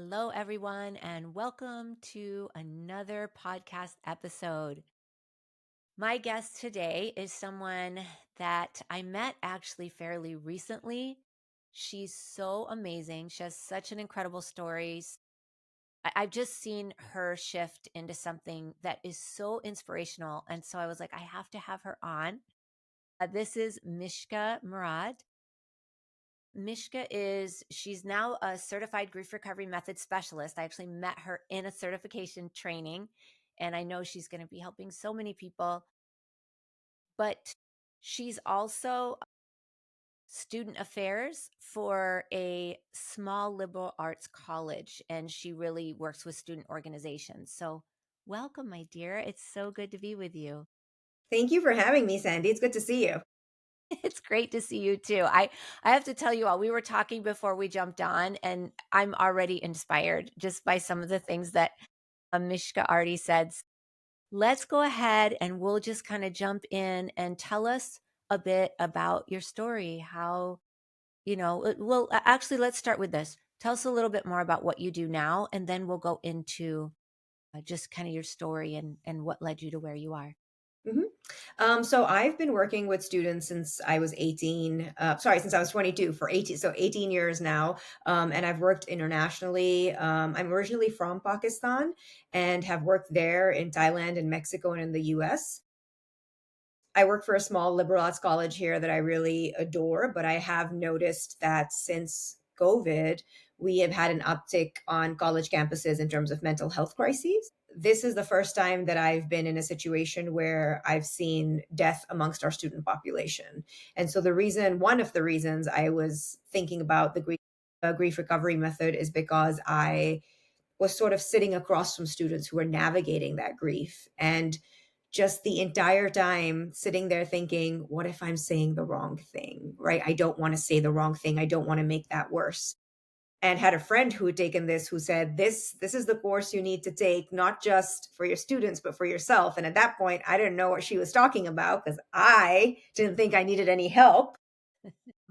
Hello, everyone, and welcome to another podcast episode. My guest today is someone that I met actually fairly recently. She's so amazing. She has such an incredible story. I've just seen her shift into something that is so inspirational. And so I was like, I have to have her on. This is Mishka Murad. She's now a certified grief recovery method specialist. I actually met her in a certification training, and I know she's going to be helping so many people. But she's also student affairs for a small liberal arts college, and she really works with student organizations. So, welcome, my dear. It's so good to be with you. Thank you for having me, Sandy. It's good to see you. It's great to see you too. I have to tell you all, we were talking before we jumped on, and I'm already inspired just by some of the things that Mishka already said. Let's go ahead and we'll just kind of jump in and tell us a bit about your story. Actually, let's start with this. Tell us a little bit more about what you do now, and then we'll go into just kind of your story and what led you to where you are. Mhm. So I've been working with students since I was 18. Since I was 22 for 18, so 18 years now. And I've worked internationally. I'm originally from Pakistan and have worked there in Thailand and Mexico and in the US. I work for a small liberal arts college here that I really adore, but I have noticed that since COVID, we have had an uptick on college campuses in terms of mental health crises. This is the first time that I've been in a situation where I've seen death amongst our student population. And so one of the reasons I was thinking about the grief recovery method is because I was sort of sitting across from students who were navigating that grief. And just the entire time sitting there thinking, what if I'm saying the wrong thing, right? I don't want to say the wrong thing. I don't want to make that worse. And had a friend who had taken this who said, this is the course you need to take, not just for your students, but for yourself. And at that point, I didn't know what she was talking about because I didn't think I needed any help.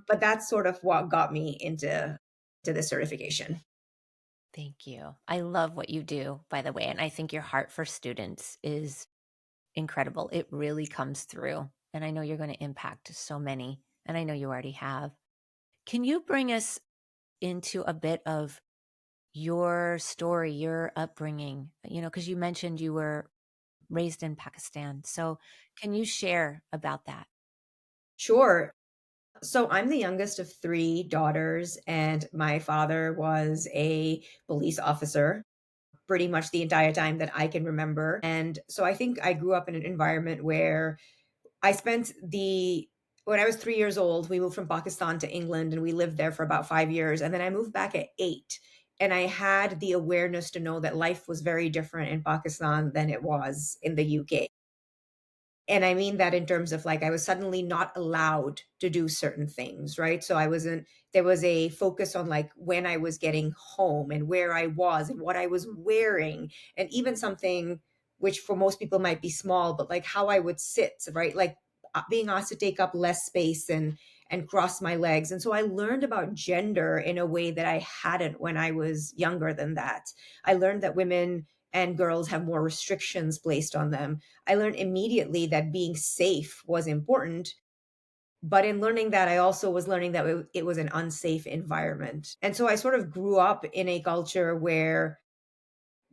But that's sort of what got me into to this certification. Thank you. I love what you do, by the way. And I think your heart for students is incredible. It really comes through. And I know you're going to impact so many. And I know you already have. Can you bring us into a bit of your story, your upbringing? Because you mentioned you were raised in Pakistan. So can you share about that? Sure. So I'm the youngest of three daughters, and my father was a police officer pretty much the entire time that I can remember. And so I think I grew up in an environment where I spent the when I was 3 years old, we moved from Pakistan to England and we lived there for about 5 years. And then I moved back at 8. And I had the awareness to know that life was very different in Pakistan than it was in the UK. And I mean that in terms of like I was suddenly not allowed to do certain things, right? So I wasn't there was a focus on like when I was getting home and where I was and what I was wearing, and even something which for most people might be small, but like how I would sit, right? Like being asked to take up less space and cross my legs. And so I learned about gender in a way that I hadn't when I was younger than that. I learned that women and girls have more restrictions placed on them. I learned immediately that being safe was important. But in learning that, I also was learning that it was an unsafe environment. And so I sort of grew up in a culture where,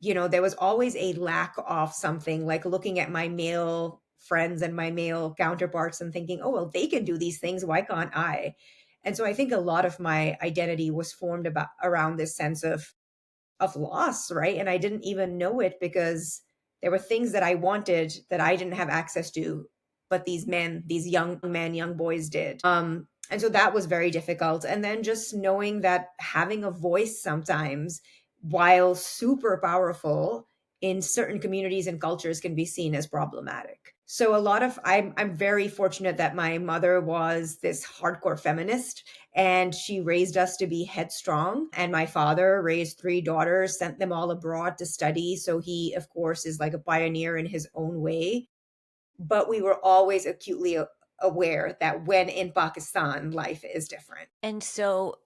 there was always a lack of something, like looking at my male friends and my male counterparts and thinking, oh, well, they can do these things. Why can't I? And so I think a lot of my identity was formed about around this sense of loss, right? And I didn't even know it because there were things that I wanted that I didn't have access to, but these young men, young boys did. And so that was very difficult. And then just knowing that having a voice sometimes, while super powerful in certain communities and cultures, can be seen as problematic. So I'm very fortunate that my mother was this hardcore feminist and she raised us to be headstrong. And my father raised three daughters, sent them all abroad to study. So he, of course, is like a pioneer in his own way. But we were always acutely aware that when in Pakistan, life is different. And so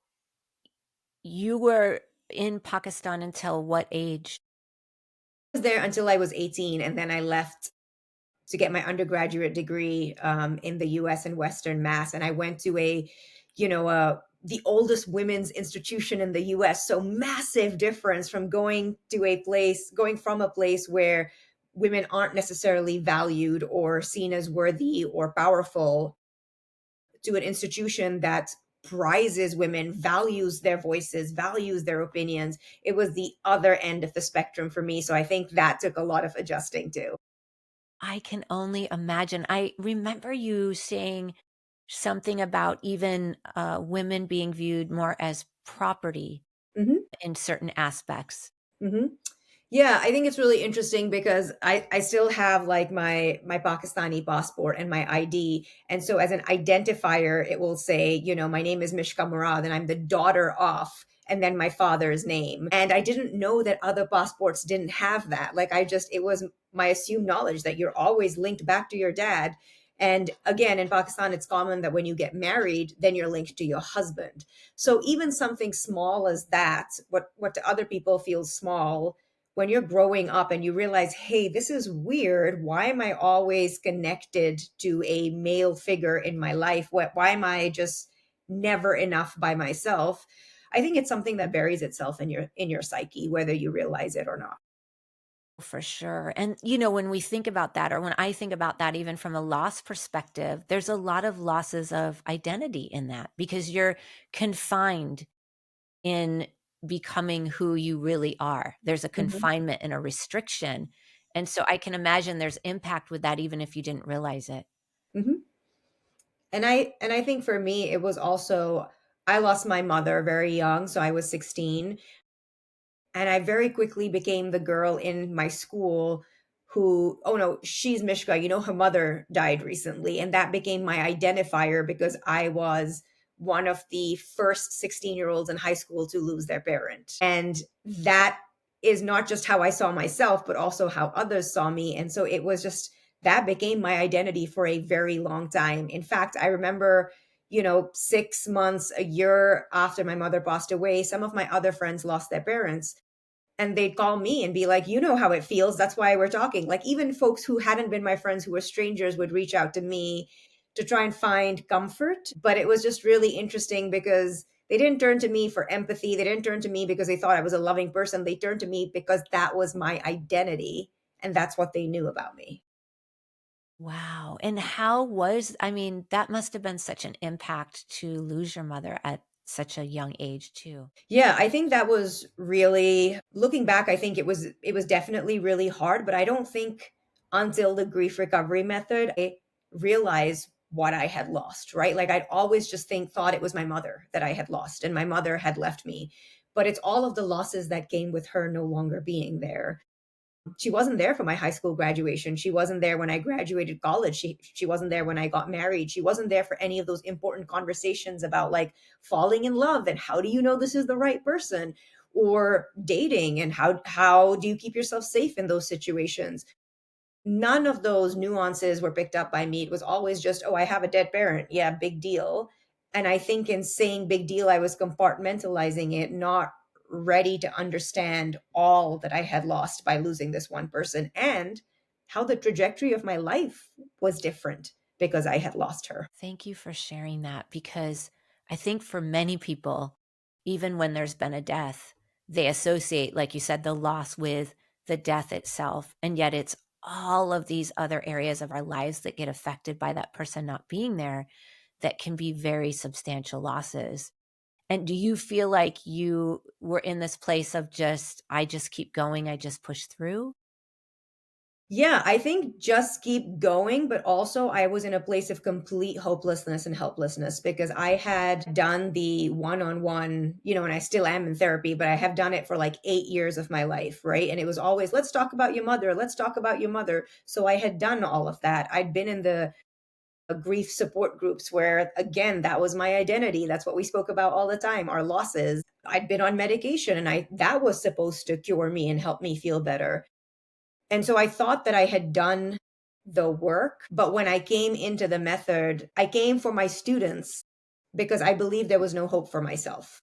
you were in Pakistan until what age? Was there until I was 18, and then I left to get my undergraduate degree in the US in Western Mass. And I went to the oldest women's institution in the US. So massive difference from going from a place where women aren't necessarily valued or seen as worthy or powerful to an institution that prizes women, values their voices, values their opinions. It was the other end of the spectrum for me. So I think that took a lot of adjusting to. I can only imagine. I remember you saying something about even women being viewed more as property Hmm. in certain aspects. Hmm. Yeah, I think it's really interesting because I still have like my Pakistani passport and my ID. And so as an identifier, it will say, my name is Mishka Murad and I'm the daughter of, and then my father's name. And I didn't know that other passports didn't have that. Like it was my assumed knowledge that you're always linked back to your dad. And again, in Pakistan, it's common that when you get married, then you're linked to your husband. So even something small as that, what to other people feels small, when you're growing up and you realize, hey, this is weird. Why am I always connected to a male figure in my life? Why am I just never enough by myself? I think it's something that buries itself in your psyche, whether you realize it or not. For sure. And, when we think about that, or when I think about that, even from a loss perspective, there's a lot of losses of identity in that because you're confined in becoming who you really are. There's a Hmm. confinement and a restriction. And so I can imagine there's impact with that, even if you didn't realize it. Hmm. And I think for me, it was also I lost my mother very young, so I was 16. And I very quickly became the girl in my school who, oh no, she's Mishka. Her mother died recently. And that became my identifier because I was one of the first 16-year-olds in high school to lose their parent. And that is not just how I saw myself, but also how others saw me. And so it was just that became my identity for a very long time. In fact, I remember 6 months, a year after my mother passed away, some of my other friends lost their parents and they'd call me and be like, you know how it feels. That's why we're talking. Like, even folks who hadn't been my friends, who were strangers, would reach out to me to try and find comfort. But it was just really interesting because they didn't turn to me for empathy. They didn't turn to me because they thought I was a loving person. They turned to me because that was my identity. And that's what they knew about me. Wow. And I mean, that must have been such an impact to lose your mother at such a young age, too. Yeah, I think that was really looking back, I think it was definitely really hard, but I don't think until the grief recovery method I realized what I had lost, right? Like I'd always just thought it was my mother that I had lost and my mother had left me. But it's all of the losses that came with her no longer being there. She wasn't there for my high school graduation. She wasn't there when I graduated college. She wasn't there when I got married. She wasn't there for any of those important conversations about like falling in love and how do you know this is the right person, or dating and how do you keep yourself safe in those situations. None of those nuances were picked up by me. It was always just, oh, I have a dead parent. Yeah, big deal. And I think in saying big deal, I was compartmentalizing it, not ready to understand all that I had lost by losing this one person and how the trajectory of my life was different because I had lost her. Thank you for sharing that because I think for many people, even when there's been a death, they associate, like you said, the loss with the death itself. And yet it's all of these other areas of our lives that get affected by that person not being there that can be very substantial losses. And do you feel like you were in this place of I just keep going, I just push through? Yeah, I think just keep going, but also I was in a place of complete hopelessness and helplessness because I had done the one-on-one, and I still am in therapy, but I have done it for like 8 years of my life, right? And it was always, let's talk about your mother, let's talk about your mother. So I had done all of that. I'd been in the grief support groups where, again, that was my identity. That's what we spoke about all the time, our losses. I'd been on medication and that was supposed to cure me and help me feel better. And so I thought that I had done the work, but when I came into the method, I came for my students because I believed there was no hope for myself.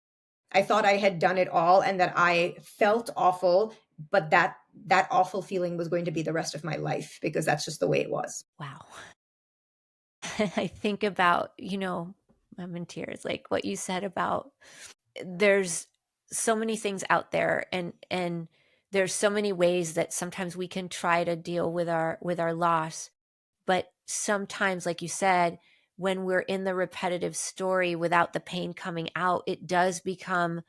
I thought I had done it all and that I felt awful, but that awful feeling was going to be the rest of my life because that's just the way it was. Wow. I think about, I'm in tears, like what you said about there's so many things out there, and there's so many ways that sometimes we can try to deal with our loss. But sometimes, like you said, when we're in the repetitive story without the pain coming out, it does become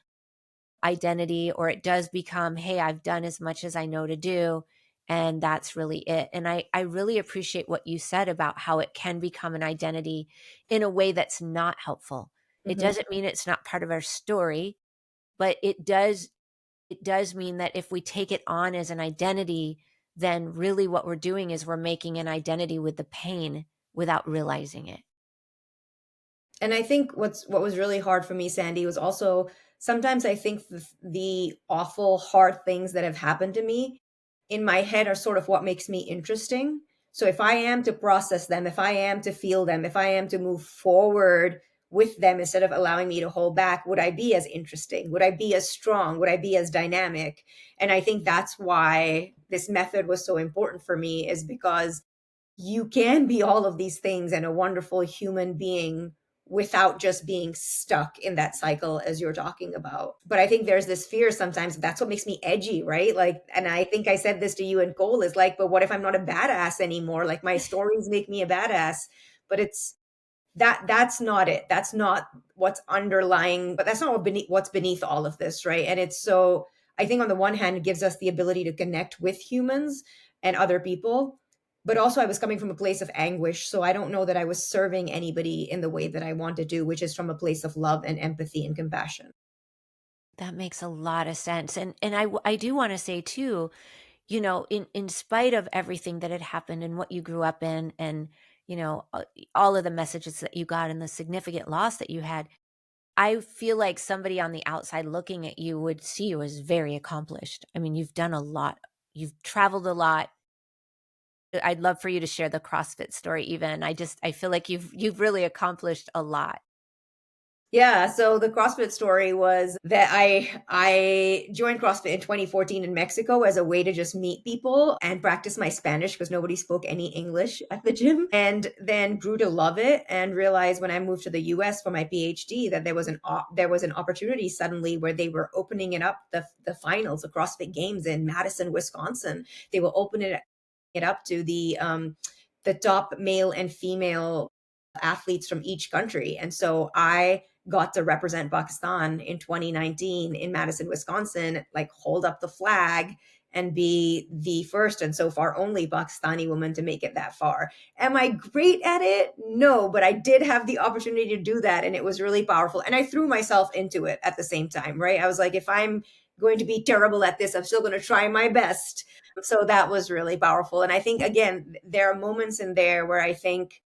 identity, or it does become, hey, I've done as much as I know to do. And that's really it. And I really appreciate what you said about how it can become an identity in a way that's not helpful. It Mhm. doesn't mean it's not part of our story, but it does mean that if we take it on as an identity, then really what we're doing is we're making an identity with the pain without realizing it. And I think what was really hard for me, Sandy, was also sometimes I think the awful, hard things that have happened to me in my head are sort of what makes me interesting. So if I am to process them, if I am to feel them, if I am to move forward with them instead of allowing me to hold back, would I be as interesting? Would I be as strong? Would I be as dynamic? And I think that's why this method was so important for me, is because you can be all of these things and a wonderful human being without just being stuck in that cycle as you're talking about. But I think there's this fear sometimes, that's what makes me edgy, right? Like, and I think I said this to you and Cole, is like, but what if I'm not a badass anymore? Like my stories make me a badass, but it's that's not it. That's not what's underlying, but that's not what's beneath all of this, right? And it's so, I think on the one hand, it gives us the ability to connect with humans and other people, but also I was coming from a place of anguish, so I don't know that I was serving anybody in the way that I want to do, which is from a place of love and empathy and compassion. That makes a lot of sense. And I do want to say too, in spite of everything that had happened and what you grew up in, and all of the messages that you got and the significant loss that you had, I feel like somebody on the outside looking at you would see you as very accomplished. I mean, you've done a lot. You've traveled a lot. I'd love for you to share the CrossFit story even. I feel like you've really accomplished a lot. Yeah, so the CrossFit story was that I joined CrossFit in 2014 in Mexico as a way to just meet people and practice my Spanish because nobody spoke any English at the gym, and then grew to love it and realized when I moved to the US for my PhD that there was an opportunity suddenly where they were opening it up, the finals of CrossFit Games in Madison, Wisconsin. They will open it up to the top male and female athletes from each country. And so I got to represent Pakistan in 2019 in Madison, Wisconsin, like hold up the flag and be the first and so far only Pakistani woman to make it that far. Am I great at it? No, but I did have the opportunity to do that and it was really powerful. And I threw myself into it at the same time, right? I was like, if I'm going to be terrible at this, I'm still going to try my best. So that was really powerful. And I think, again, there are moments in there where I think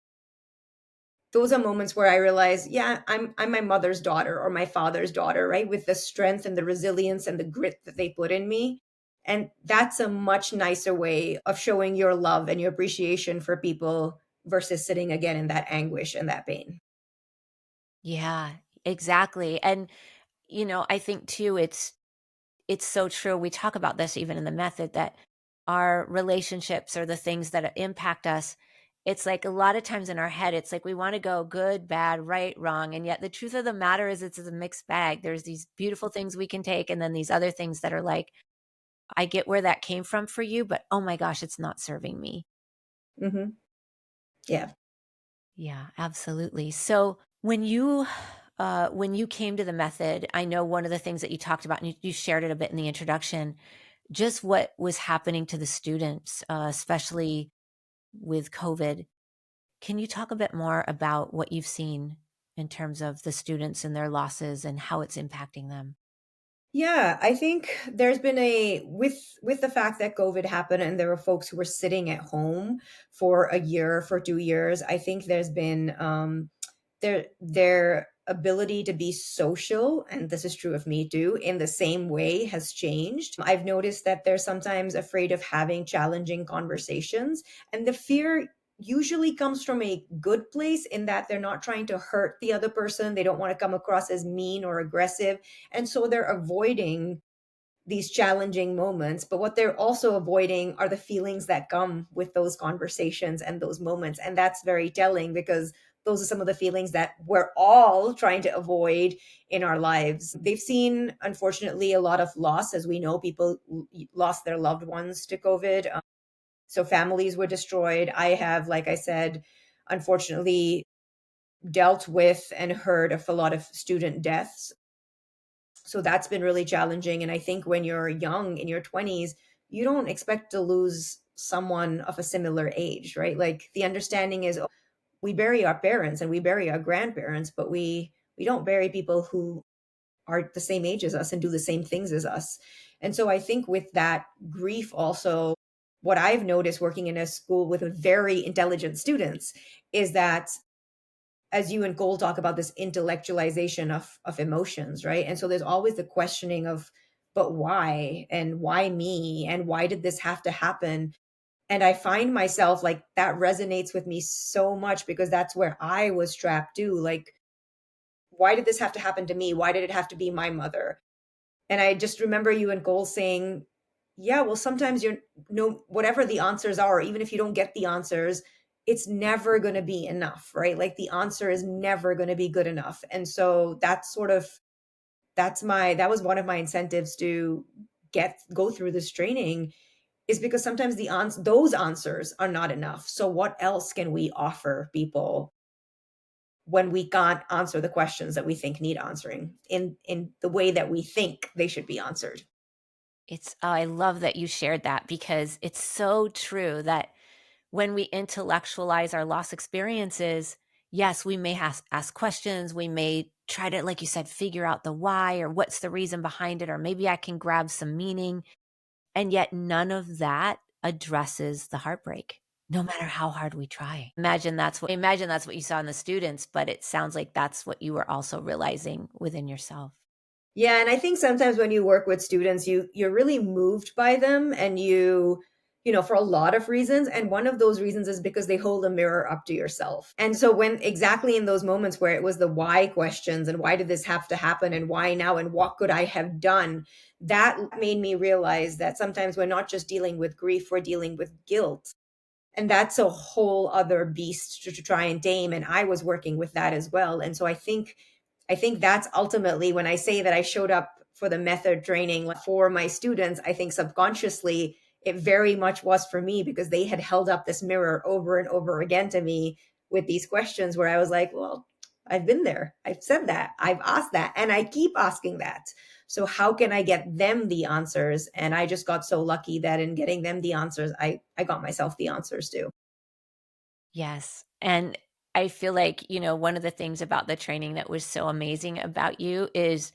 those are moments where I realize, yeah, I'm my mother's daughter or my father's daughter, right? With the strength and the resilience and the grit that they put in me. And that's a much nicer way of showing your love and your appreciation for people versus sitting again in that anguish and that pain. Yeah, exactly. And I think too it's so true. We talk about this even in the method, that our relationships are the things that impact us. It's like a lot of times in our head, it's like we want to go good, bad, right, wrong. And yet the truth of the matter is it's a mixed bag. There's these beautiful things we can take, and then these other things that are like, I get where that came from for you, but oh my gosh, it's not serving me. Hmm. Yeah. Yeah, absolutely. So when you came to the method, I know one of the things that you talked about, and you shared it a bit in the introduction, just what was happening to the students, especially with COVID. Can you talk a bit more about what you've seen in terms of the students and their losses and how it's impacting them? Yeah, I think there's been a with the fact that COVID happened and there were folks who were sitting at home for a year, for 2 years. I think there's been their ability to be social, and this is true of me too, in the same way has changed. I've noticed that they're sometimes afraid of having challenging conversations, and the fear usually comes from a good place in that they're not trying to hurt the other person. They don't want to come across as mean or aggressive. And so they're avoiding these challenging moments. But what they're also avoiding are the feelings that come with those conversations and those moments. And that's very telling because those are some of the feelings that we're all trying to avoid in our lives. They've seen, unfortunately, a lot of loss. As we know, people lost their loved ones to COVID. So families were destroyed. I have, like I said, unfortunately, dealt with and heard of a lot of student deaths. So that's been really challenging. And I think when you're young in your 20s, you don't expect to lose someone of a similar age, right? Like the understanding is, oh, we bury our parents and we bury our grandparents, but we don't bury people who are the same age as us and do the same things as us. And so I think with that grief also, what I've noticed working in a school with very intelligent students is that, as you and Cole talk about, this intellectualization of emotions, right? And so there's always the questioning of, but why? And why me? And why did this have to happen? And I find myself like that resonates with me so much because that's where I was trapped too. Like, why did this have to happen to me? Why did it have to be my mother? And I just remember you and Cole saying, yeah, well, sometimes you're no, whatever the answers are, even if you don't get the answers, it's never going to be enough, right? Like the answer is never going to be good enough. And so that's sort of, that was one of my incentives to go through this training, is because sometimes those answers are not enough. So what else can we offer people when we can't answer the questions that we think need answering in the way that we think they should be answered? I love that you shared that because it's so true that when we intellectualize our loss experiences, yes, we may ask questions. We may try to, like you said, figure out the why or what's the reason behind it, or maybe I can grab some meaning. And yet none of that addresses the heartbreak, no matter how hard we try. Imagine that's what you saw in the students, but it sounds like that's what you were also realizing within yourself. Yeah, and I think sometimes when you work with students, you're really moved by them, and you know, for a lot of reasons, and one of those reasons is because they hold a mirror up to yourself. And so when exactly in those moments where it was the why questions and why did this have to happen and why now and what could I have done, that made me realize that sometimes we're not just dealing with grief, we're dealing with guilt. And that's a whole other beast to try and tame, and I was working with that as well. And so I think that's ultimately when I say that I showed up for the method training for my students, I think subconsciously it very much was for me because they had held up this mirror over and over again to me with these questions where I was like, well, I've been there. I've said that. I've asked that. And I keep asking that. So how can I get them the answers? And I just got so lucky that in getting them the answers, I got myself the answers too. Yes. And I feel like, one of the things about the training that was so amazing about you is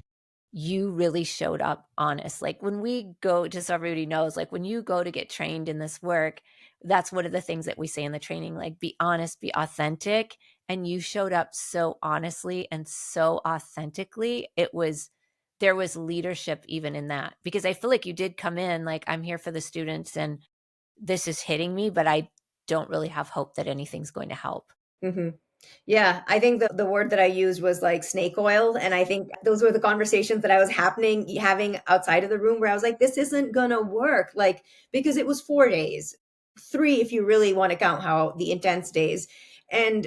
you really showed up honest. Like when we go, just so everybody knows, like when you go to get trained in this work, that's one of the things that we say in the training, like be honest, be authentic. And you showed up so honestly and so authentically. There was leadership even in that because I feel like you did come in like, I'm here for the students and this is hitting me, but I don't really have hope that anything's going to help. Hmm. Yeah, I think the word that I used was like snake oil. And I think those were the conversations that I was having outside of the room where I was like, this isn't gonna work. Like, because it was 4 days, three, if you really want to count how the intense days. And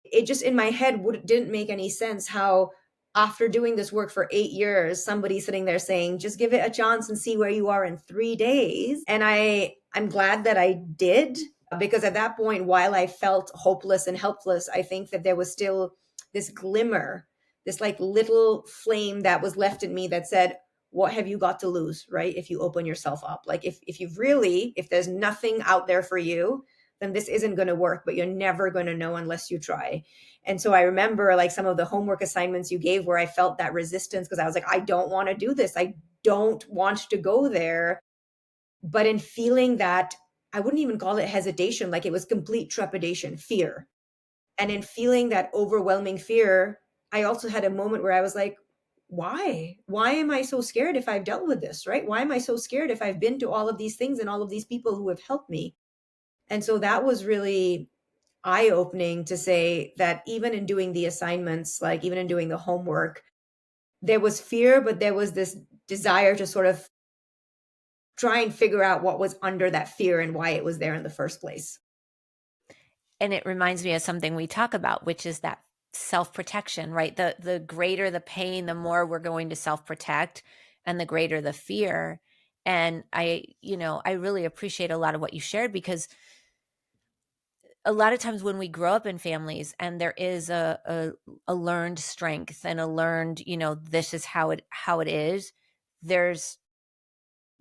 it just in my head didn't make any sense how after doing this work for 8 years, somebody sitting there saying, just give it a chance and see where you are in 3 days. And I'm glad that I did, because at that point, while I felt hopeless and helpless, I think that there was still this glimmer, this like little flame that was left in me that said, what have you got to lose, right? If you open yourself up, like if there's nothing out there for you, then this isn't going to work, but you're never going to know unless you try. And so I remember like some of the homework assignments you gave where I felt that resistance because I was like, I don't want to do this. I don't want to go there. But in feeling that, I wouldn't even call it hesitation, like it was complete trepidation, fear. And in feeling that overwhelming fear, I also had a moment where I was like, why? Why am I so scared if I've dealt with this, right? Why am I so scared if I've been to all of these things and all of these people who have helped me? And so that was really eye-opening to say that even in doing the assignments, like even in doing the homework, there was fear, but there was this desire to sort of try and figure out what was under that fear and why it was there in the first place. And it reminds me of something we talk about, which is that self-protection, right? The greater the pain, the more we're going to self-protect, and the greater the fear. And I really appreciate a lot of what you shared, because a lot of times when we grow up in families and there is a learned strength and a learned, this is how it is, there's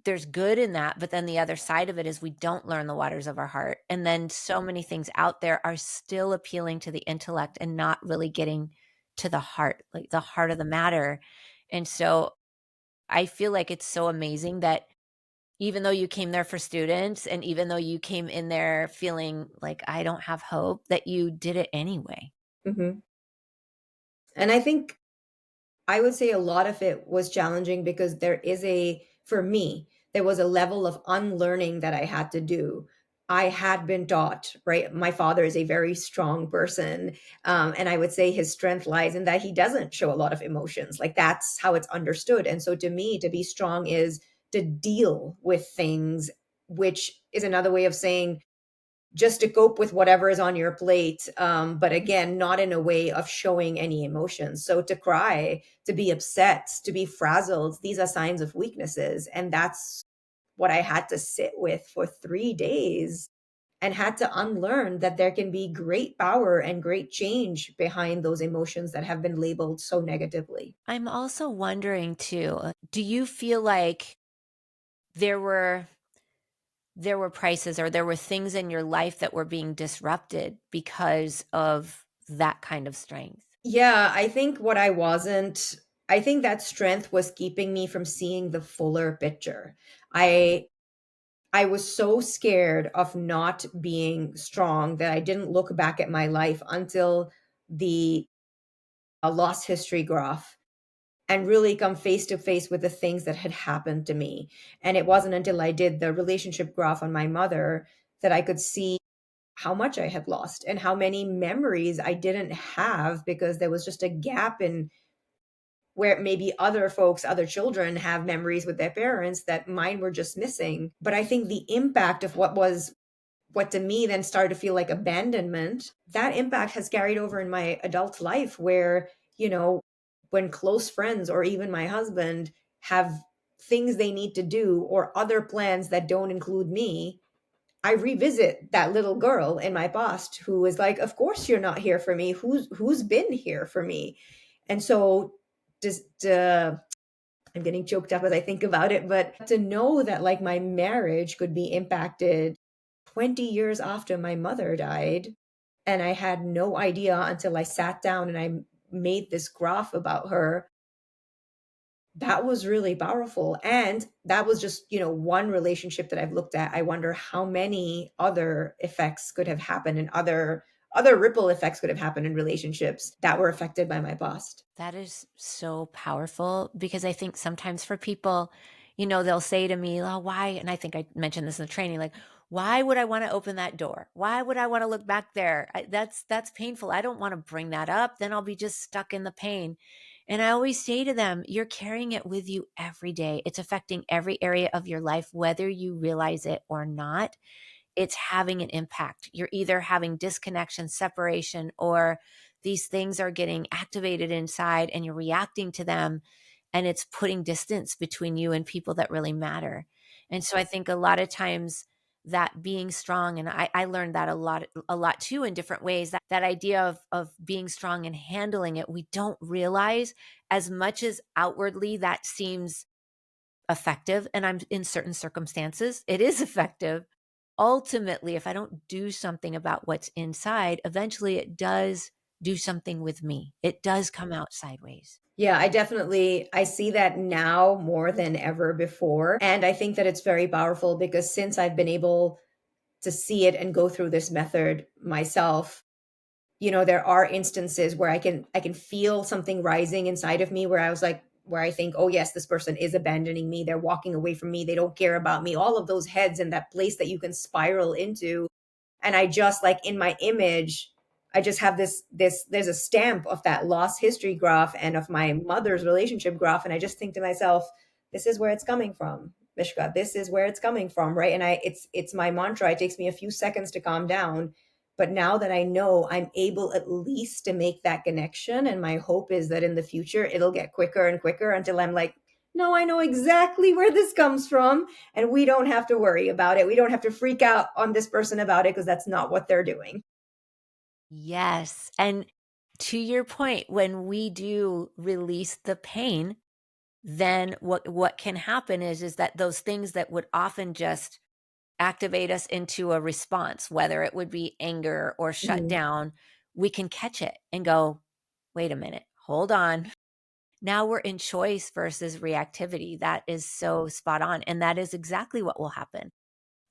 there's good in that, but then the other side of it is we don't learn the waters of our heart. And then so many things out there are still appealing to the intellect and not really getting to the heart, like the heart of the matter. And so I feel like it's so amazing that even though you came there for students, and even though you came in there feeling like I don't have hope, that you did it anyway. Mhm. And I think I would say a lot of it was challenging because for me, there was a level of unlearning that I had to do. I had been taught, right? My father is a very strong person. And I would say his strength lies in that he doesn't show a lot of emotions. Like that's how it's understood. And so to me, to be strong is to deal with things, which is another way of saying just to cope with whatever is on your plate. But again, not in a way of showing any emotions. So to cry, to be upset, to be frazzled, these are signs of weaknesses. And that's what I had to sit with for 3 days and had to unlearn that there can be great power and great change behind those emotions that have been labeled so negatively. I'm also wondering too, do you feel like there were there were prices, or there were things in your life that were being disrupted because of that kind of strength? Yeah, I think that strength was keeping me from seeing the fuller picture. I I was so scared of not being strong that I didn't look back at my life until the lost history graph and really come face to face with the things that had happened to me. And it wasn't until I did the relationship graph on my mother that I could see how much I had lost and how many memories I didn't have because there was just a gap in where maybe other folks, other children have memories with their parents that mine were just missing. But I think the impact of what to me then started to feel like abandonment, that impact has carried over in my adult life where, you know, when close friends or even my husband have things they need to do or other plans that don't include me, I revisit that little girl in my past who is like, of course you're not here for me. Who's been here for me? And so just I'm getting choked up as I think about it, but to know that like my marriage could be impacted 20 years after my mother died, and I had no idea until I sat down and I made this graph about her, that was really powerful. And that was just, one relationship that I've looked at. I wonder how many other effects could have happened and other ripple effects could have happened in relationships that were affected by my past. That is so powerful, because I think sometimes for people, they'll say to me, "Oh, why?" And I think I mentioned this in the training, like, "Why would I want to open that door? Why would I want to look back there? That's painful. I don't want to bring that up. Then I'll be just stuck in the pain." And I always say to them, "You're carrying it with you every day. It's affecting every area of your life, whether you realize it or not. It's having an impact. You're either having disconnection, separation, or these things are getting activated inside and you're reacting to them, and it's putting distance between you and people that really matter." And so I think a lot of times that being strong, and I learned that a lot too in different ways, that idea of being strong and handling it, we don't realize, as much as outwardly that seems effective, and I'm in certain circumstances, it is effective. Ultimately, if I don't do something about what's inside, eventually it does do something with me. It does come out sideways. Yeah, I see that now more than ever before. And I think that it's very powerful because since I've been able to see it and go through this method myself, there are instances where I can feel something rising inside of me where I think, oh yes, this person is abandoning me. They're walking away from me. They don't care about me. All of those heads and that place that you can spiral into. And I just like in my image, I just have there's a stamp of that lost history graph and of my mother's relationship graph. And I just think to myself, this is where it's coming from, Mishka. This is where it's coming from, right? And it's my mantra. It takes me a few seconds to calm down. But now that I know, I'm able at least to make that connection. And my hope is that in the future, it'll get quicker and quicker until I'm like, no, I know exactly where this comes from. And we don't have to worry about it. We don't have to freak out on this person about it because that's not what they're doing. Yes. And to your point, when we do release the pain, then what can happen is that those things that would often just activate us into a response, whether it would be anger or shut Mhm. down, we can catch it and go, wait a minute, hold on. Now we're in choice versus reactivity. That is so spot on. And that is exactly what will happen.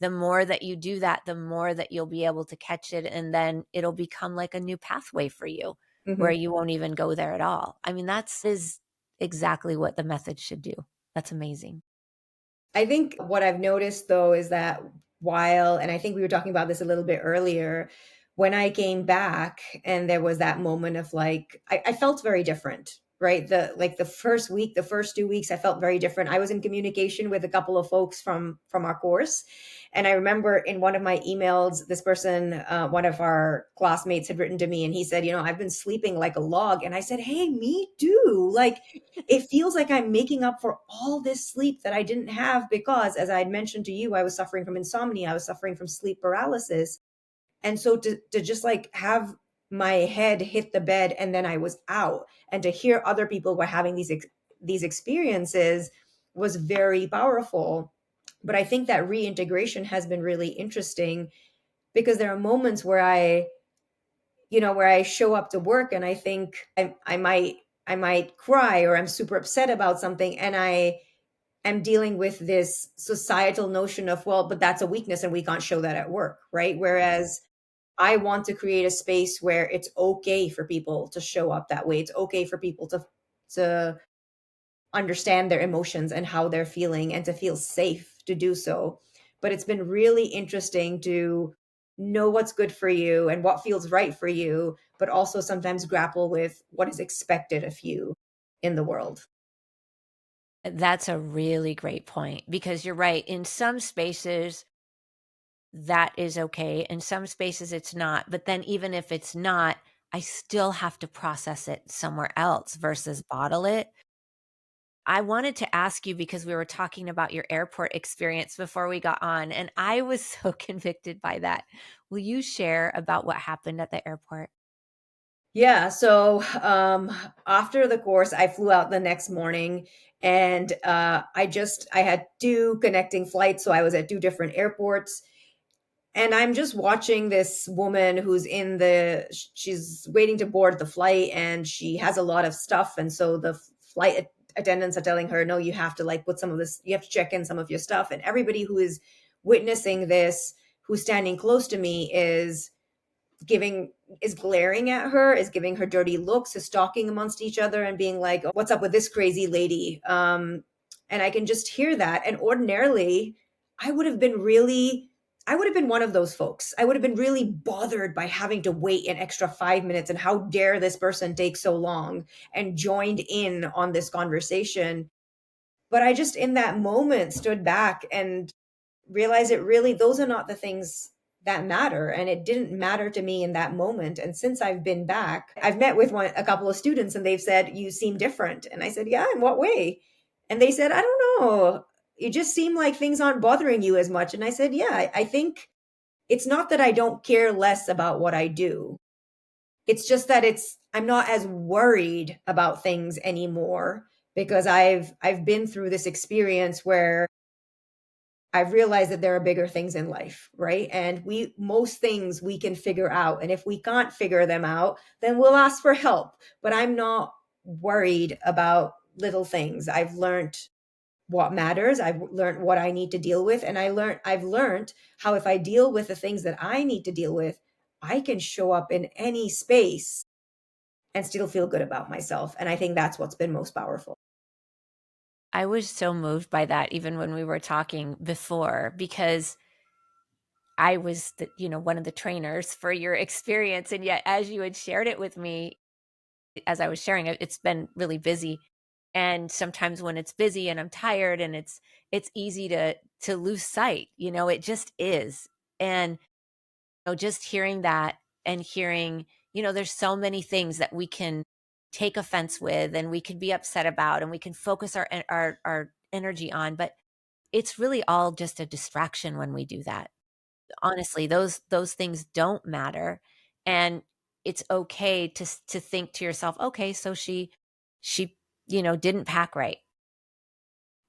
The more that you do that, the more that you'll be able to catch it. And then it'll become like a new pathway for you where Mhm. you won't even go there at all. I mean, that's is exactly what the method should do. That's amazing. I think what I've noticed though is that while, and I think we were talking about this a little bit earlier, when I came back and there was that moment of like, I felt very different, right? The first week, the first 2 weeks, I felt very different. I was in communication with a couple of folks from our course. And I remember in one of my emails, this person, one of our classmates had written to me and he said, I've been sleeping like a log. And I said, hey, me too. Like, it feels like I'm making up for all this sleep that I didn't have because, as I had mentioned to you, I was suffering from insomnia, I was suffering from sleep paralysis. And so to just like have my head hit the bed and then I was out, and to hear other people were having these experiences was very powerful. But I think that reintegration has been really interesting because there are moments where where I show up to work and I think I might cry or I'm super upset about something, and I am dealing with this societal notion of, well, but that's a weakness and we can't show that at work, right? Whereas I want to create a space where it's okay for people to show up that way. It's okay for people to understand their emotions and how they're feeling and to feel safe to do so. But it's been really interesting to know what's good for you and what feels right for you, but also sometimes grapple with what is expected of you in the world. That's a really great point because you're right. In some spaces, that is okay. In some spaces, it's not. But then, even if it's not, I still have to process it somewhere else versus bottle it. I wanted to ask you because we were talking about your airport experience before we got on, and I was so convicted by that. Will you share about what happened at the airport? Yeah, so after the course, I flew out the next morning, and I had two connecting flights, so I was at two different airports. And I'm just watching this woman who's she's waiting to board the flight and she has a lot of stuff. And so the flight attendants are telling her, no, you have to like put some of this, you have to check in some of your stuff. And everybody who is witnessing this, who's standing close to me, giving is glaring at her, is giving her dirty looks, is talking amongst each other and being like, what's up with this crazy lady? And I can just hear that. And ordinarily, I would have been really I would have been one of those folks. I would have been really bothered by having to wait an extra 5 minutes and how dare this person take so long, and joined in on this conversation. But I just in that moment stood back and realize it really those are not the things that matter, and it didn't matter to me in that moment. And since I've been back, I've met with a couple of students and they've said, you seem different. And I said, yeah, in what way? And they said, I don't know, you just seem like things aren't bothering you as much. And I said, yeah, I think it's not that I don't care less about what I do. It's just that I'm not as worried about things anymore because I've been through this experience where I've realized that there are bigger things in life, right? And most things we can figure out. And if we can't figure them out, then we'll ask for help. But I'm not worried about little things. I've learned what matters. I've learned what I need to deal with. And I've learned how if I deal with the things that I need to deal with, I can show up in any space and still feel good about myself. And I think that's what's been most powerful. I was so moved by that even when we were talking before because I was one of the trainers for your experience. And yet, as you had shared it with me, as I was sharing it, it's been really busy. And sometimes when it's busy and I'm tired and it's easy to lose sight, it just is. And just hearing that and hearing, there's so many things that we can take offense with and we can be upset about and we can focus our energy on, but it's really all just a distraction when we do that. Honestly, those things don't matter, and it's okay to think to yourself, "Okay, so she, didn't pack right."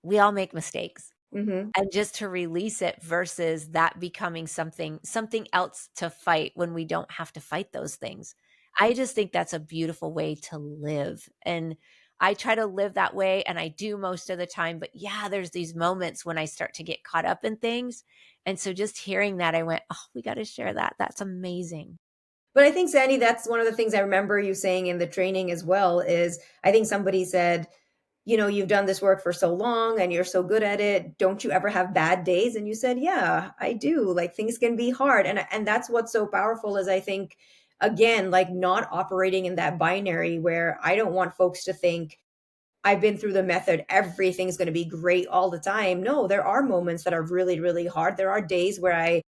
We all make mistakes. Mhm. And just to release it versus that becoming something else to fight when we don't have to fight those things. I just think that's a beautiful way to live, and I try to live that way, and I do most of the time, but yeah, there's these moments when I start to get caught up in things, and so just hearing that, I went, "Oh, we gotta share that. That's amazing." But I think, Sandy, that's one of the things I remember you saying in the training as well is I think somebody said, you've done this work for so long and you're so good at it. Don't you ever have bad days? And you said, yeah, I do. Like things can be hard. And that's what's so powerful is I think, again, like not operating in that binary where I don't want folks to think I've been through the method. Everything's going to be great all the time. No, there are moments that are really, really hard. There are days where I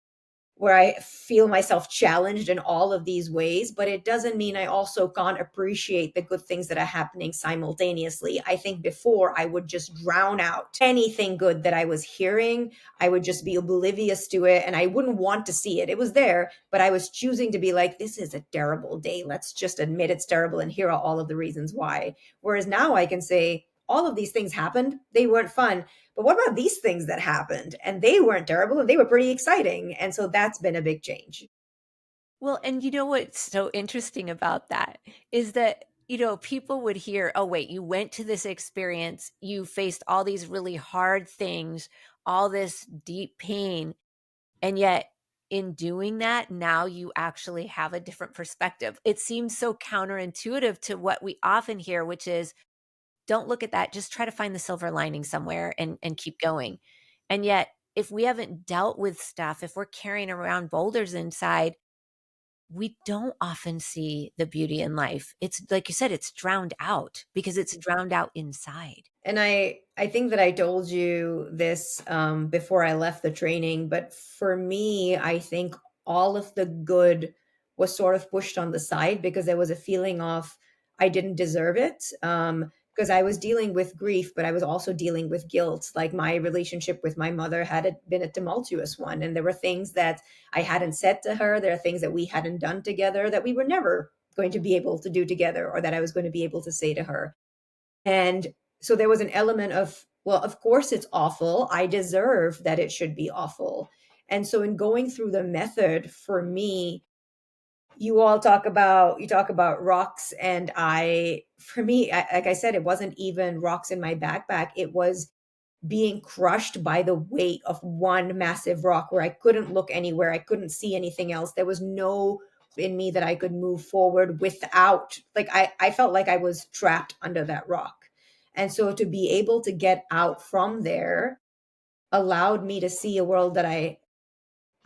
feel myself challenged in all of these ways, but it doesn't mean I also can't appreciate the good things that are happening simultaneously. I think before I would just drown out anything good that I was hearing. I would just be oblivious to it and I wouldn't want to see it. It was there, but I was choosing to be like, this is a terrible day. Let's just admit it's terrible. And here are all of the reasons why. Whereas now I can say, all of these things happened. They weren't fun. But what about these things that happened? And they weren't terrible and they were pretty exciting. And so that's been a big change. Well, and you know what's so interesting about that is that, people would hear, "Oh, wait, you went to this experience, you faced all these really hard things, all this deep pain, and yet in doing that, now you actually have a different perspective." It seems so counterintuitive to what we often hear, which is, "Don't look at that, just try to find the silver lining somewhere and keep going." And yet, if we haven't dealt with stuff, if we're carrying around boulders inside, we don't often see the beauty in life. It's like you said, it's drowned out because it's drowned out inside. And I think that I told you this before I left the training, but for me, I think all of the good was sort of pushed on the side because there was a feeling of I didn't deserve it. Because I was dealing with grief, but I was also dealing with guilt. Like my relationship with my mother been a tumultuous one, and there were things that I hadn't said to her. There are things that we hadn't done together that we were never going to be able to do together, or that I was going to be able to say to her. And so there was an element of, well, of course it's awful. I deserve that it should be awful. And so in going through the method for me, you talk about rocks and for me, like I said, it wasn't even rocks in my backpack. It was being crushed by the weight of one massive rock where I couldn't look anywhere. I couldn't see anything else. There was no in me that I could move forward without, like, I felt like I was trapped under that rock. And so to be able to get out from there allowed me to see a world that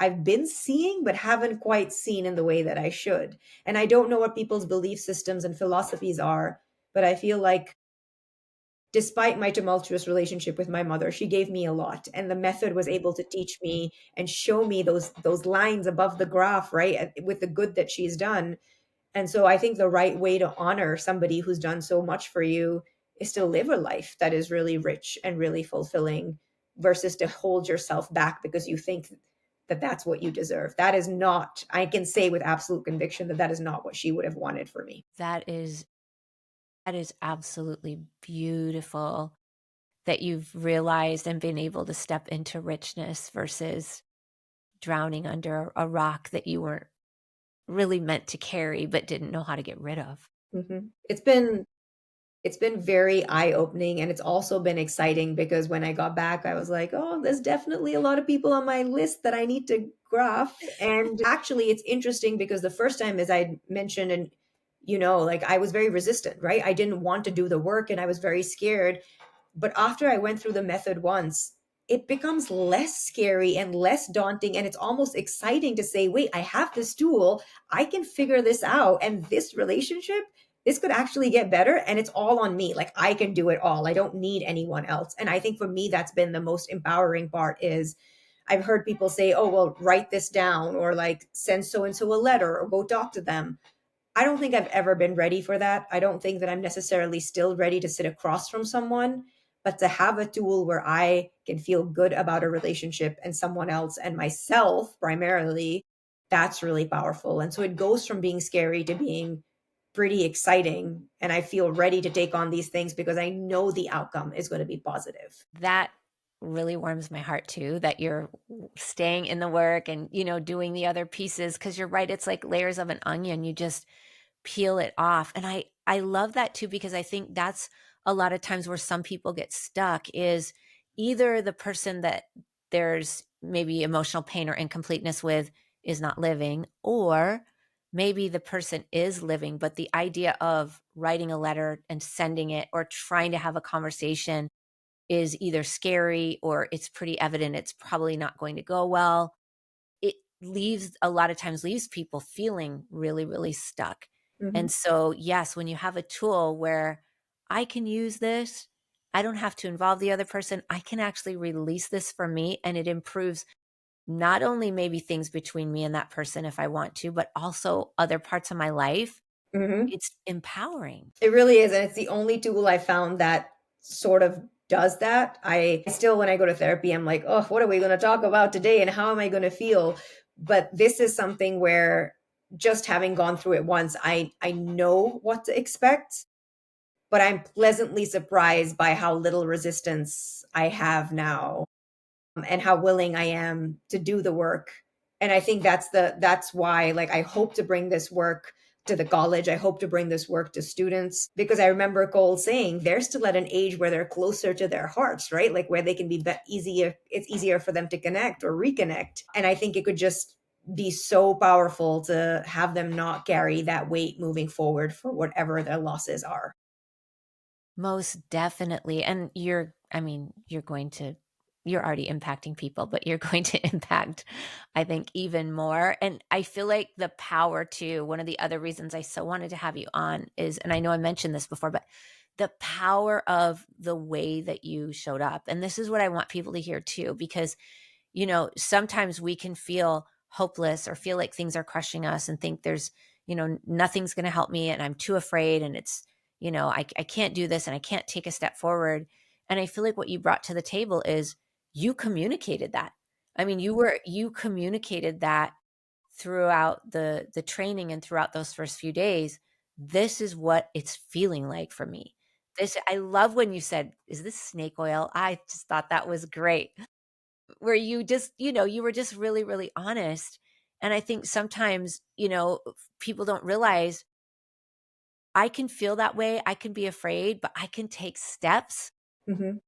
I've been seeing, but haven't quite seen in the way that I should. And I don't know what people's belief systems and philosophies are, but I feel like despite my tumultuous relationship with my mother, she gave me a lot, and the method was able to teach me and show me those lines above the graph, right, with the good that she's done. And so I think the right way to honor somebody who's done so much for you is to live a life that is really rich and really fulfilling versus to hold yourself back because you think that that's what you deserve. That is not, I can say with absolute conviction that that is not what she would have wanted for me. That is absolutely beautiful that you've realized and been able to step into richness versus drowning under a rock that you weren't really meant to carry but didn't know how to get rid of. Mhm. It's been very eye-opening, and it's also been exciting because when I got back, I was like, "Oh, there's definitely a lot of people on my list that I need to graph." And actually, it's interesting because the first time, as I mentioned, and like I was very resistant, right? I didn't want to do the work and I was very scared. But after I went through the method once, it becomes less scary and less daunting. And it's almost exciting to say, wait, I have this tool. I can figure this out. And this relationship, this could actually get better. And it's all on me. Like I can do it all. I don't need anyone else. And I think for me, that's been the most empowering part is I've heard people say, oh, well, write this down or like send so and so a letter or go talk to them. I don't think I've ever been ready for that. I don't think that I'm necessarily still ready to sit across from someone, but to have a tool where I can feel good about a relationship and someone else and myself primarily, that's really powerful. And so it goes from being scary to being pretty exciting. And I feel ready to take on these things because I know the outcome is going to be positive. That really warms my heart too, that you're staying in the work and, doing the other pieces. Cause you're right. It's like layers of an onion. You just peel it off. And I love that too, because I think that's a lot of times where some people get stuck is either the person that there's maybe emotional pain or incompleteness with is not living, or maybe the person is living, but the idea of writing a letter and sending it or trying to have a conversation is either scary or it's pretty evident it's probably not going to go well. It leaves a lot of times leaves people feeling really, really stuck. Mhm. And so, yes, when you have a tool where I can use this, I don't have to involve the other person. I can actually release this for me and it improves not only maybe things between me and that person if I want to, but also other parts of my life. Mhm. It's empowering. It really is, and it's the only tool I found that sort of does that. I still, when I go to therapy, I'm like, oh, what are we going to talk about today, and how am I going to feel? But this is something where just having gone through it once, I know what to expect, but I'm pleasantly surprised by how little resistance I have now and how willing I am to do the work. And I think that's why like I hope to bring this work to the college. I hope to bring this work to students because I remember Cole saying they're still at an age where they're closer to their hearts, right? Like where they can be easier, it's easier for them to connect or reconnect. And I think it could just be so powerful to have them not carry that weight moving forward for whatever their losses are. Most definitely. And you're already impacting people, but you're going to impact, I think, even more. And I feel like the power too, one of the other reasons I so wanted to have you on is, and I know I mentioned this before, but the power of the way that you showed up. And this is what I want people to hear too, because sometimes we can feel hopeless or feel like things are crushing us and think there's, nothing's going to help me and I'm too afraid and it's, I can't do this and I can't take a step forward. And I feel like what you brought to the table is you communicated that. I mean, you communicated that throughout the training and throughout those first few days. This is what it's feeling like for me. I love when you said, is this snake oil? I just thought that was great where you just, you were just really, really honest. And I think sometimes, people don't realize I can feel that way. I can be afraid, but I can take steps Mhm.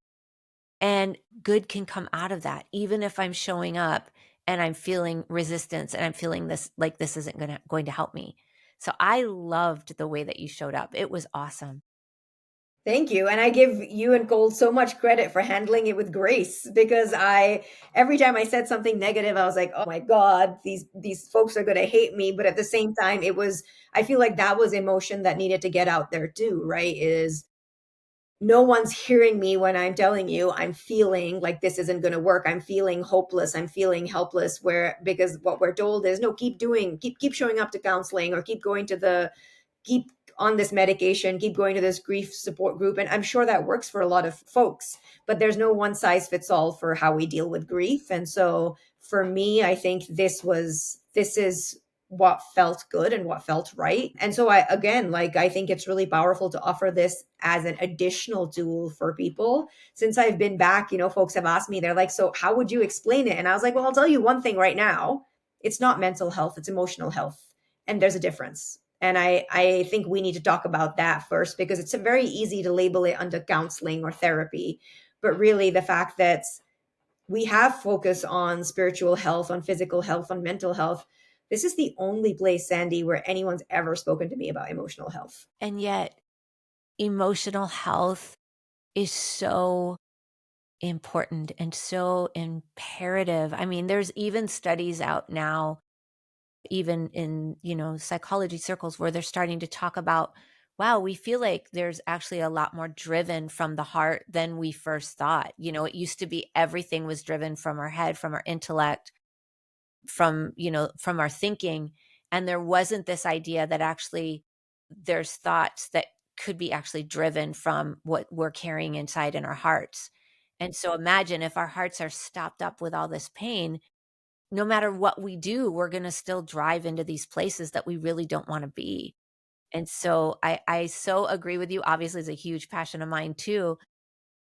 and good can come out of that. Even if I'm showing up and I'm feeling resistance and I'm feeling this, like this isn't going to help me. So I loved the way that you showed up. It was awesome. Thank you. And I give you and Gold so much credit for handling it with grace because every time I said something negative, I was like, oh my God, these folks are gonna hate me. But at the same time, I feel like that was emotion that needed to get out there too, right? Is no one's hearing me when I'm telling you I'm feeling like this isn't going to work. I'm feeling hopeless. I'm feeling helpless where because what we're told is no, keep showing up to counseling or keep on this medication, keep going to this grief support group. And I'm sure that works for a lot of folks, but there's no one size fits all for how we deal with grief. And so for me, I think this is what felt good and what felt right. And so I think it's really powerful to offer this as an additional tool for people. Since I've been back, folks have asked me, they're like, so how would you explain it? And I was like, well, I'll tell you one thing right now. It's not mental health, it's emotional health. And there's a difference. And I think we need to talk about that first because it's very easy to label it under counseling or therapy. But really, the fact that we have focus on spiritual health, on physical health, on mental health. This is the only place, Sandy, where anyone's ever spoken to me about emotional health. And yet, emotional health is so important and so imperative. I mean, there's even studies out now, even in, psychology circles, where they're starting to talk about, wow, we feel like there's actually a lot more driven from the heart than we first thought. It used to be everything was driven from our head, from our intellect, from our thinking. And there wasn't this idea that actually there's thoughts that could be actually driven from what we're carrying inside in our hearts. And so imagine if our hearts are stopped up with all this pain, no matter what we do, we're going to still drive into these places that we really don't want to be. And so I so agree with you. Obviously, it's a huge passion of mine too.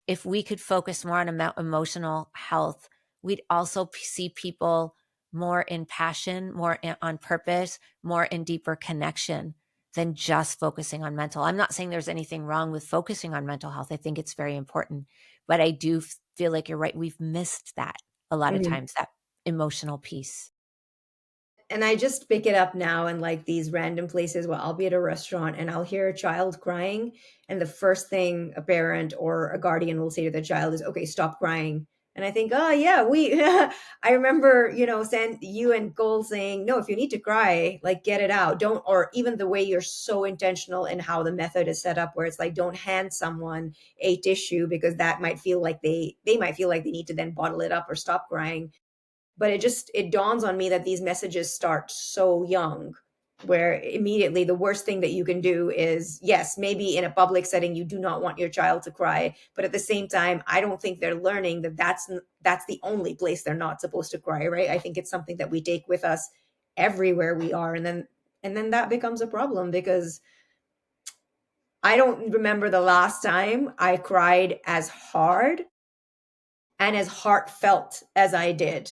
If we could focus more on emotional health, we'd also see people more in passion, on purpose, more in deeper connection than just focusing on mental. I'm not saying there's anything wrong with focusing on mental health. I think it's very important, but I do feel like you're right. We've missed that a lot of Mhm. times, that emotional piece. And I just pick it up now in like these random places where I'll be at a restaurant and I'll hear a child crying. And the first thing a parent or a guardian will say to the child is, okay, stop crying. And I think, oh, yeah, I remember, you and Cole saying, no, if you need to cry, like get it out. Don't, or even the way you're so intentional in how the method is set up, where it's like, don't hand someone a tissue because that might feel like they might feel like they need to then bottle it up or stop crying. But it dawns on me that these messages start so young, where immediately the worst thing that you can do is, yes, maybe in a public setting you do not want your child to cry, but at the same time I don't think they're learning that that's the only place they're not supposed to cry, right? I think it's something that we take with us everywhere we are, and then that becomes a problem because I don't remember the last time I cried as hard and as heartfelt as I did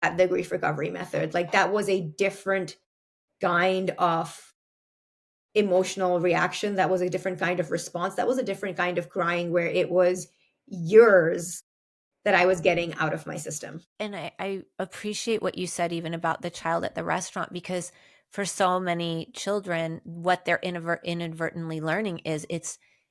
at the grief recovery method. Like that was a different kind of emotional reaction. That was a different kind of response. That was a different kind of crying where it was years that I was getting out of my system. And I appreciate what you said even about the child at the restaurant, because for so many children, what they're inadvertently learning is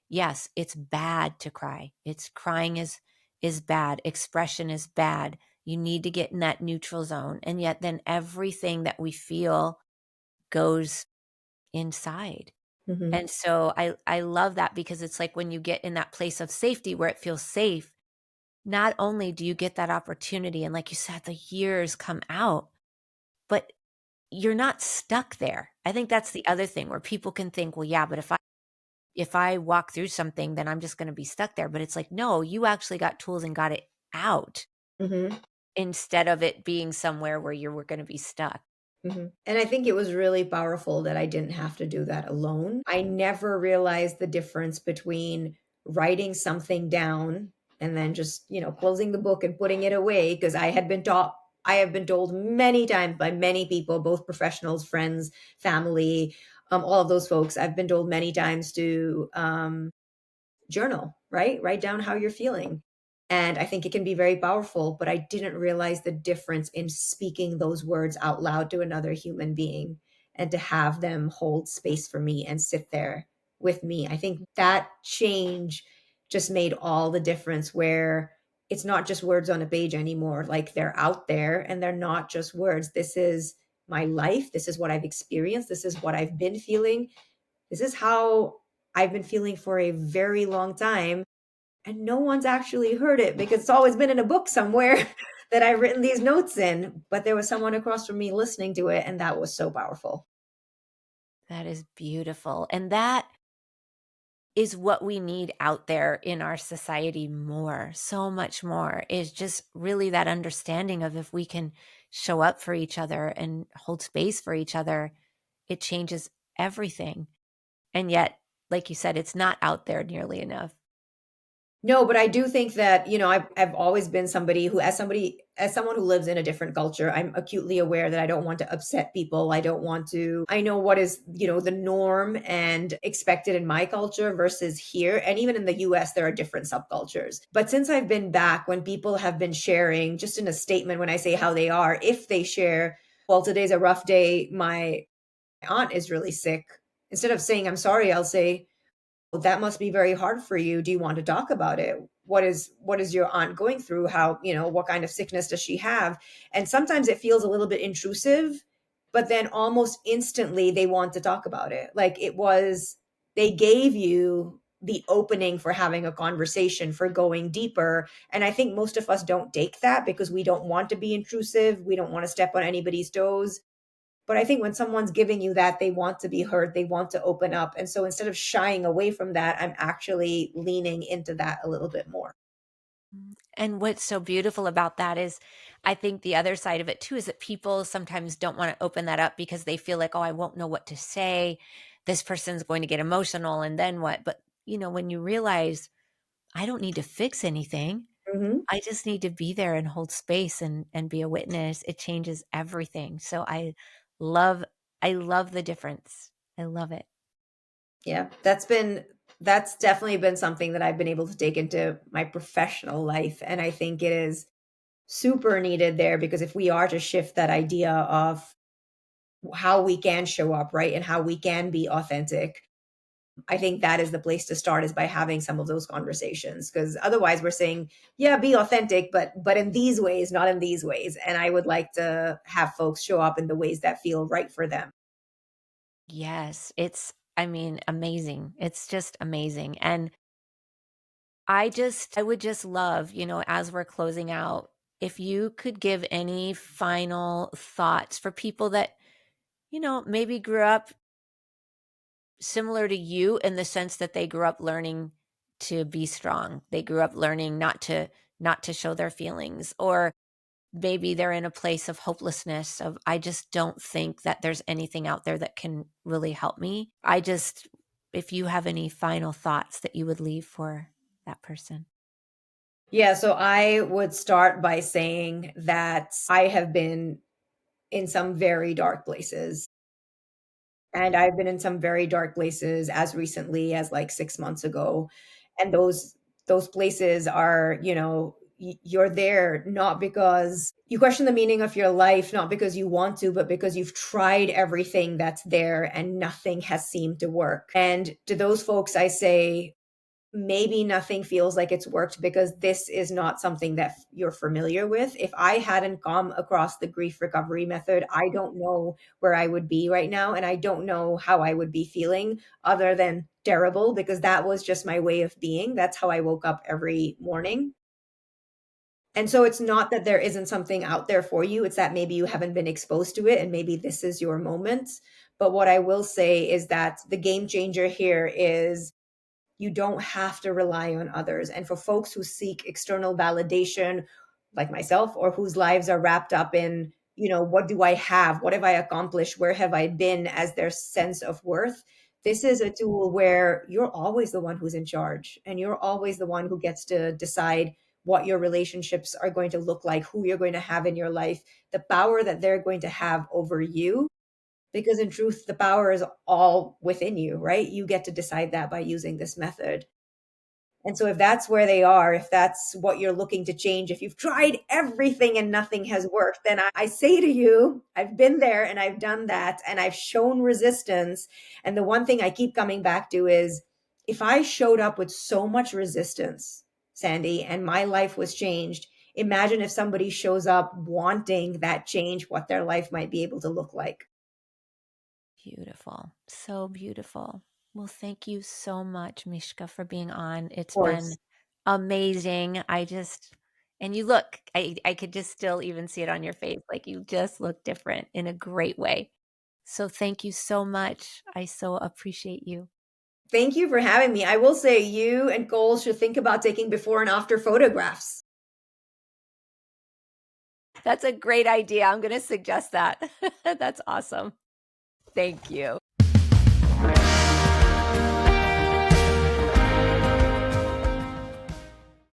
yes, it's bad to cry. It's crying is bad. Expression is bad. You need to get in that neutral zone. And yet then everything that we feel goes inside. Mhm. And so I love that, because it's like when you get in that place of safety where it feels safe, not only do you get that opportunity, and like you said, the years come out, but you're not stuck there. I think that's the other thing where people can think, well, yeah, but if I walk through something, then I'm just going to be stuck there. But it's like, no, you actually got tools and got it out, Mhm. instead of it being somewhere where you were going to be stuck. Mhm. And I think it was really powerful that I didn't have to do that alone. I never realized the difference between writing something down and then just, closing the book and putting it away, because I have been told many times by many people, both professionals, friends, family, all of those folks. I've been told many times to journal, right? Write down how you're feeling. And I think it can be very powerful, but I didn't realize the difference in speaking those words out loud to another human being and to have them hold space for me and sit there with me. I think that change just made all the difference, where it's not just words on a page anymore. Like they're out there and they're not just words. This is my life. This is what I've experienced. This is what I've been feeling. This is how I've been feeling for a very long time, and no one's actually heard it because it's always been in a book somewhere that I've written these notes in, but there was someone across from me listening to it, and that was so powerful. That is beautiful. And that is what we need out there in our society more, so much more, is just really that understanding of, if we can show up for each other and hold space for each other, it changes everything. And yet, like you said, it's not out there nearly enough. No, but I do think that, I've always been somebody who, as someone who lives in a different culture, I'm acutely aware that I don't want to upset people. I know what is, the norm and expected in my culture versus here. And even in the US, there are different subcultures. But since I've been back, when people have been sharing just in a statement, when I say how they are, if they share, well, today's a rough day, my aunt is really sick. Instead of saying, I'm sorry, I'll say, well, that must be very hard for you. Do you want to talk about it? what is your aunt going through? How, what kind of sickness does she have? And sometimes it feels a little bit intrusive, but then almost instantly they want to talk about it. Like it was, they gave you the opening for having a conversation, for going deeper. And I think most of us don't take that because we don't want to be intrusive. We don't want to step on anybody's toes. But I think when someone's giving you that, they want to be heard, they want to open up. And so instead of shying away from that, I'm actually leaning into that a little bit more. And what's so beautiful about that is I think the other side of it too is that people sometimes don't want to open that up because they feel like, oh, I won't know what to say. This person's going to get emotional and then what? But when you realize I don't need to fix anything. Hmm. I just need to be there and hold space and be a witness. It changes everything. So love I love the difference. I love it. Yeah, that's definitely been something that I've been able to take into my professional life. And I think it is super needed there because if we are to shift that idea of how we can show up, right, and how we can be authentic, I think that is the place to start, is by having some of those conversations. Because otherwise we're saying, yeah, be authentic, but in these ways, not in these ways. And I would like to have folks show up in the ways that feel right for them. Yes, I mean, amazing. It's just amazing. And I would just love, as we're closing out, if you could give any final thoughts for people that, maybe grew up similar to you in the sense that they grew up learning to be strong. They grew up learning not to show their feelings, or maybe they're in a place of hopelessness of I just don't think that there's anything out there that can really help me. If you have any final thoughts that you would leave for that person. Yeah, so I would start by saying that I have been in some very dark places. And I've been in some very dark places as recently as like 6 months ago. And those places are, you're there not because you question the meaning of your life, not because you want to, but because you've tried everything that's there and nothing has seemed to work. And to those folks, I say, maybe nothing feels like it's worked because this is not something that you're familiar with. If I hadn't come across the grief recovery method, I don't know where I would be right now. And I don't know how I would be feeling other than terrible, because that was just my way of being. That's how I woke up every morning. And so it's not that there isn't something out there for you. It's that maybe you haven't been exposed to it and maybe this is your moment. But what I will say is that the game changer here is you don't have to rely on others. And for folks who seek external validation, like myself, or whose lives are wrapped up in, what do I have? What have I accomplished? Where have I been as their sense of worth? This is a tool where you're always the one who's in charge and you're always the one who gets to decide what your relationships are going to look like, who you're going to have in your life, the power that they're going to have over you, because in truth, the power is all within you, right? You get to decide that by using this method. And so if that's where they are, if that's what you're looking to change, if you've tried everything and nothing has worked, then I say to you, I've been there and I've done that and I've shown resistance. And the one thing I keep coming back to is, if I showed up with so much resistance, Sandy, and my life was changed, imagine if somebody shows up wanting that change, what their life might be able to look like. Beautiful. So beautiful. Well, thank you so much, Mishka, for being on. Of It's been course. amazing. And you look, I could just still even see it on your face. Like you just look different in a great way. So thank you so much. I so appreciate you. Thank you for having me. I will say you and Cole should think about taking before and after photographs. That's a great idea. I'm going to suggest that. That's awesome. Thank you.